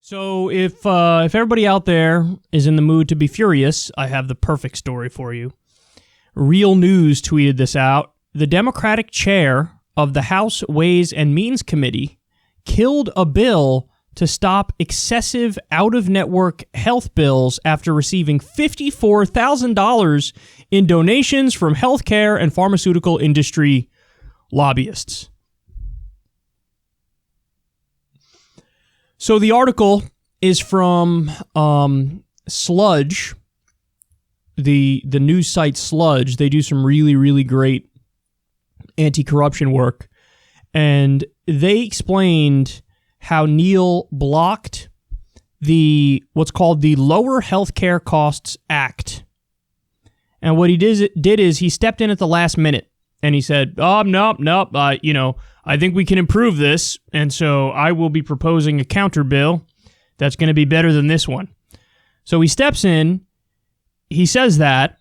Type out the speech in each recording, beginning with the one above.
So if everybody out there is in the mood to be furious, I have the perfect story for you. Real News tweeted this out. The Democratic chair of the House Ways and Means Committee killed a bill to stop excessive out-of-network health bills after receiving $54,000 in donations from healthcare and pharmaceutical industry lobbyists. So the article is from Sludge, the news site Sludge. They do some really, really great anti-corruption work. And they explained how Neil blocked what's called the Lower Healthcare Costs Act. And what he did is he stepped in at the last minute and he said, nope, I think we can improve this, and so I will be proposing a counter bill that's going to be better than this one. So he steps in, he says that.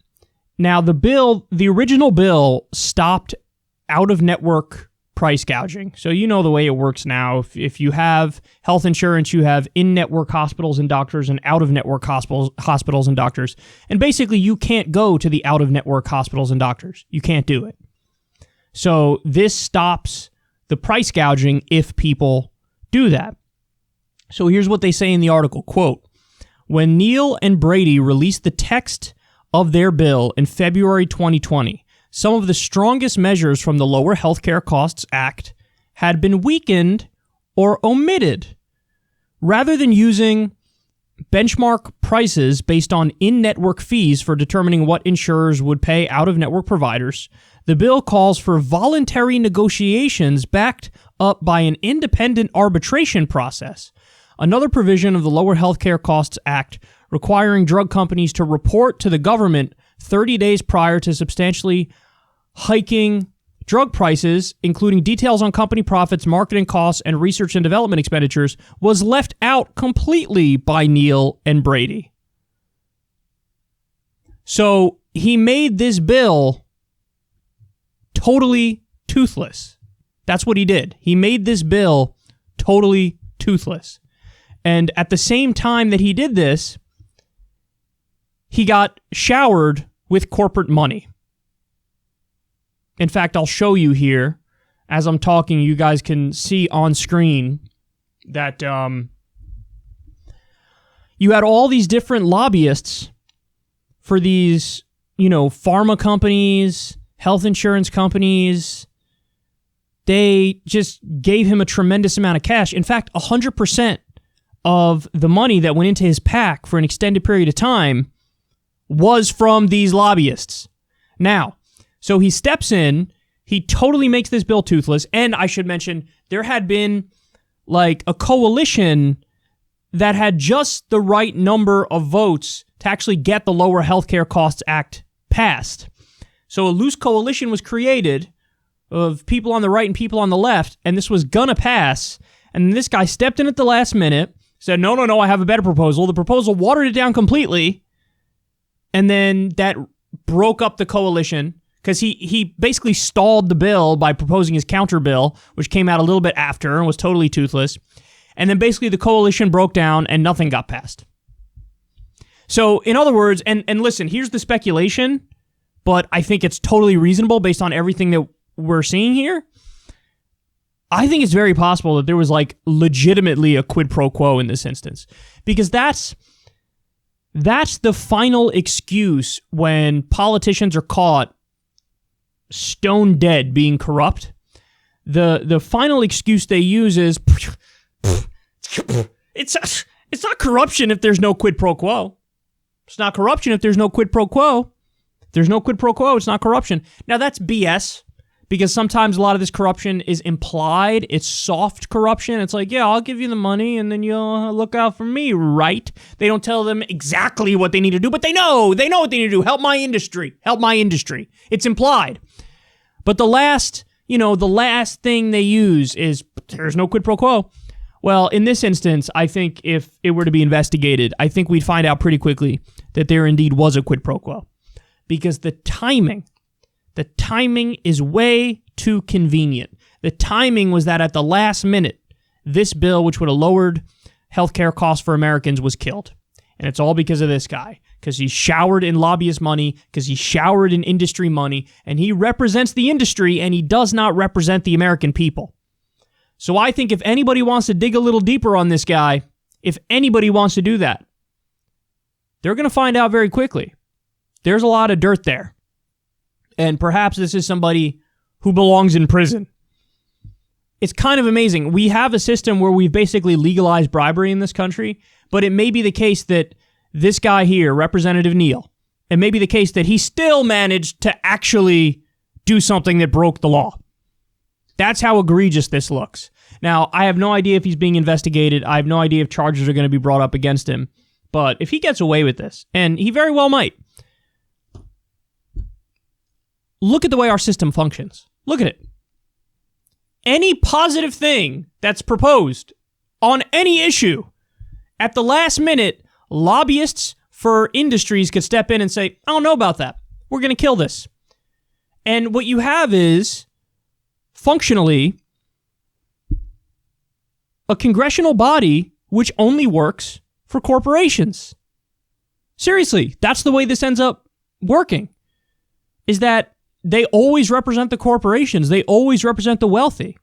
Now the original bill stopped out-of-network price gouging. So you know the way it works now. If you have health insurance, you have in-network hospitals and doctors and out-of-network hospitals and doctors. And basically you can't go to the out-of-network hospitals and doctors. You can't do it. So this stops the price gouging if people do that. So here's what they say in the article, quote, when Neil and Brady released the text of their bill in February 2020, some of the strongest measures from the Lower Healthcare Costs Act had been weakened or omitted. Rather than using benchmark prices based on in-network fees for determining what insurers would pay out-of-network providers, the bill calls for voluntary negotiations backed up by an independent arbitration process. Another provision of the Lower Healthcare Costs Act requiring drug companies to report to the government 30 days prior to substantially hiking drug prices, including details on company profits, marketing costs, and research and development expenditures, was left out completely by Neil and Brady. So he made this bill totally toothless. That's what he did. He made this bill totally toothless. And at the same time that he did this, he got showered with corporate money. In fact, I'll show you here. As I'm talking, you guys can see on screen that you had all these different lobbyists for these, pharma companies, health insurance companies. They just gave him a tremendous amount of cash. In fact, 100% of the money that went into his PAC for an extended period of time was from these lobbyists. Now, so he steps in, he totally makes this bill toothless, and I should mention, there had been like a coalition that had just the right number of votes to actually get the Lower Healthcare Costs Act passed. So a loose coalition was created of people on the right and people on the left, and this was gonna pass, and this guy stepped in at the last minute, said, no, I have a better proposal. The proposal watered it down completely, and then that broke up the coalition, because he basically stalled the bill by proposing his counter bill, which came out a little bit after and was totally toothless. And then basically the coalition broke down and nothing got passed. So in other words, and listen, here's the speculation, but I think it's totally reasonable based on everything that we're seeing here. I think it's very possible that there was like legitimately a quid pro quo in this instance, because that's the final excuse when politicians are caught stone dead being corrupt. The final excuse they use is it's not corruption if there's no quid pro quo. It's not corruption if there's no quid pro quo. If there's no quid pro quo, it's not corruption. Now that's BS, because sometimes a lot of this corruption is implied. It's soft corruption. It's like, yeah, I'll give you the money and then you'll look out for me, right? They don't tell them exactly what they need to do, but they know what they need to do. Help my industry. It's implied. But the last thing they use is there's no quid pro quo. Well, in this instance, I think if it were to be investigated, I think we'd find out pretty quickly that there indeed was a quid pro quo, because the timing is way too convenient. The timing was that at the last minute, this bill, which would have lowered healthcare costs for Americans was killed. And it's all because of this guy. Because he showered in lobbyist money, because he showered in industry money, and he represents the industry, and he does not represent the American people. So I think if anybody wants to dig a little deeper on this guy, if anybody wants to do that, they're going to find out very quickly. There's a lot of dirt there. And perhaps this is somebody who belongs in prison. It's kind of amazing. We have a system where we've basically legalized bribery in this country, but it may be the case that this guy here, Representative Neal, it may be the case that he still managed to actually do something that broke the law. That's how egregious this looks. Now, I have no idea if he's being investigated. I have no idea if charges are going to be brought up against him. But if he gets away with this, and he very well might, look at the way our system functions. Look at it. Any positive thing that's proposed on any issue, at the last minute, lobbyists for industries could step in and say, I don't know about that. We're going to kill this. And what you have is, functionally, a congressional body which only works for corporations. Seriously, that's the way this ends up working, is that they always represent the corporations. They always represent the wealthy.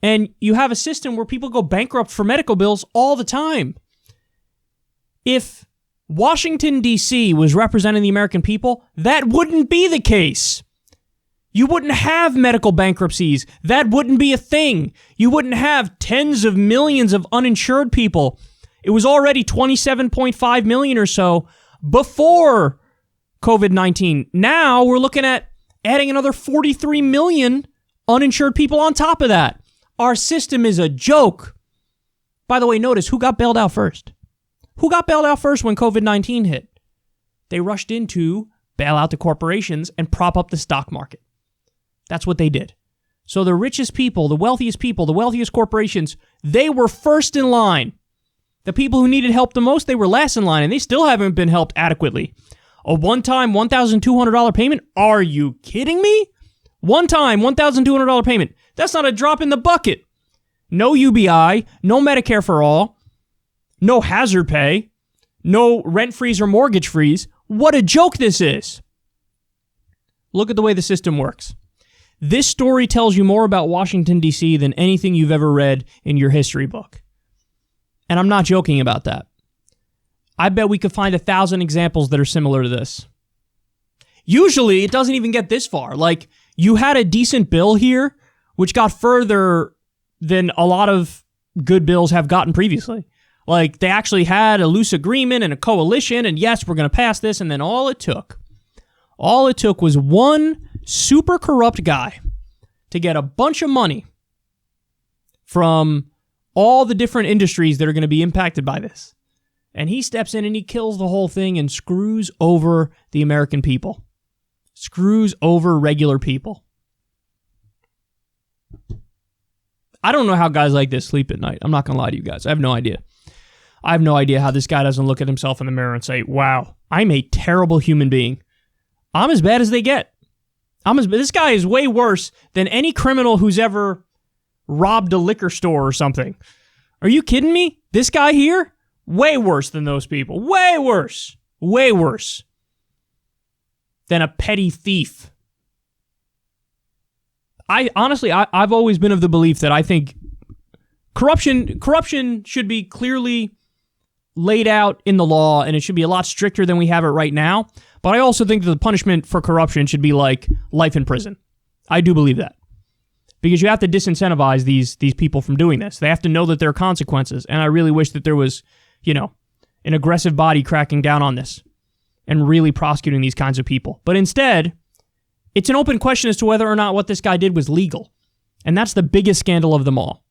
And you have a system where people go bankrupt for medical bills all the time. If Washington, D.C. was representing the American people, that wouldn't be the case. You wouldn't have medical bankruptcies. That wouldn't be a thing. You wouldn't have tens of millions of uninsured people. It was already 27.5 million or so before COVID-19. Now we're looking at adding another 43 million uninsured people on top of that. Our system is a joke. By the way, notice who got bailed out first. Who got bailed out first when COVID-19 hit? They rushed in to bail out the corporations and prop up the stock market. That's what they did. So the richest people, the wealthiest corporations, they were first in line. The people who needed help the most, they were last in line, and they still haven't been helped adequately. A one-time $1,200 payment? Are you kidding me? One-time $1,200 payment. That's not a drop in the bucket. No UBI, no Medicare for all, no hazard pay, no rent freeze or mortgage freeze. What a joke this is. Look at the way the system works. This story tells you more about Washington, D.C. than anything you've ever read in your history book. And I'm not joking about that. I bet we could find 1,000 examples that are similar to this. Usually, it doesn't even get this far. Like, you had a decent bill here, which got further than a lot of good bills have gotten previously. Like, they actually had a loose agreement and a coalition, and yes, we're going to pass this, and then all it took was one super corrupt guy to get a bunch of money from all the different industries that are going to be impacted by this. And he steps in and he kills the whole thing and screws over the American people. Screws over regular people. I don't know how guys like this sleep at night. I'm not going to lie to you guys. I have no idea. I have no idea how this guy doesn't look at himself in the mirror and say, wow, I'm a terrible human being. I'm as bad as they get. This guy is way worse than any criminal who's ever robbed a liquor store or something. Are you kidding me? This guy here? Way worse than those people. Way worse. Way worse than a petty thief. I've always been of the belief that I think corruption should be clearly laid out in the law, and it should be a lot stricter than we have it right now. But I also think that the punishment for corruption should be like life in prison. I do believe that. Because you have to disincentivize these people from doing this. They have to know that there are consequences. And I really wish that there was, an aggressive body cracking down on this and really prosecuting these kinds of people. But instead, it's an open question as to whether or not what this guy did was legal. And that's the biggest scandal of them all.